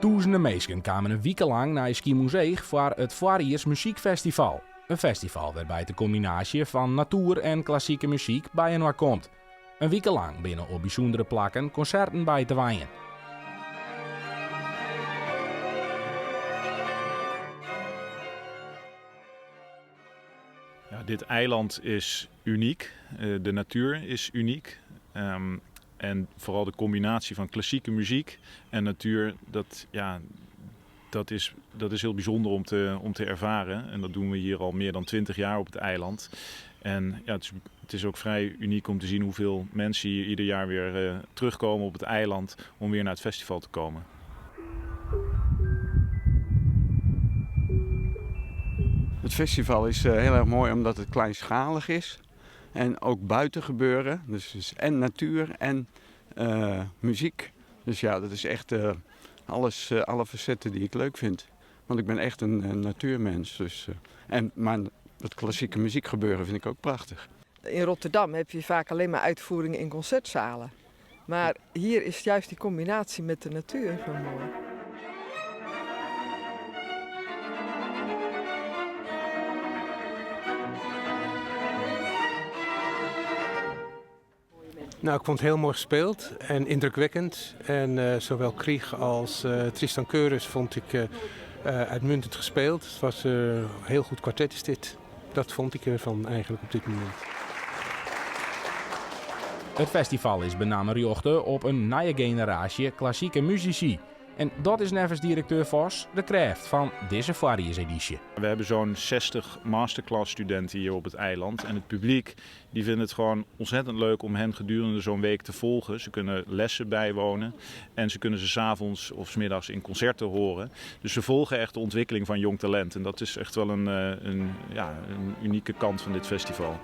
Duizenden mensen kwamen een week lang naar Schiermonnikoog voor het Foariers Muziekfestival. Een festival waarbij de combinatie van natuur en klassieke muziek bij elkaar komt. Een week lang binnen op bijzondere plakken concerten bij te waaien. Ja, dit eiland is uniek, de natuur is uniek. En vooral de combinatie van klassieke muziek en natuur, dat is heel bijzonder om te ervaren. En dat doen we hier al meer dan 20 jaar op het eiland. En ja, het is ook vrij uniek om te zien hoeveel mensen hier ieder jaar weer terugkomen op het eiland om weer naar het festival te komen. Het festival is heel erg mooi omdat het kleinschalig is en ook buiten gebeuren. Dus en natuur en muziek. Dus ja, dat is echt alle facetten die ik leuk vind. Want ik ben echt een natuurmens. Dus, maar dat klassieke muziekgebeuren vind ik ook prachtig. In Rotterdam heb je vaak alleen maar uitvoeringen in concertzalen. Maar hier is juist die combinatie met de natuur zo mooi. Nou, ik vond het heel mooi gespeeld en indrukwekkend. En zowel Krieg als Tristan Keurus vond ik uitmuntend gespeeld. Het was een heel goed kwartet is dit. Dat vond ik ervan eigenlijk op dit moment. Het festival is benamen riochte op een nieuwe generatie klassieke muzici. En dat is nevens directeur Vos de kracht van deze Foariers editie. We hebben zo'n 60 masterclass studenten hier op het eiland. En het publiek die vindt het gewoon ontzettend leuk om hen gedurende zo'n week te volgen. Ze kunnen lessen bijwonen en ze kunnen ze 's avonds of 's middags in concerten horen. Dus ze volgen echt de ontwikkeling van jong talent. En dat is echt wel een unieke kant van dit festival.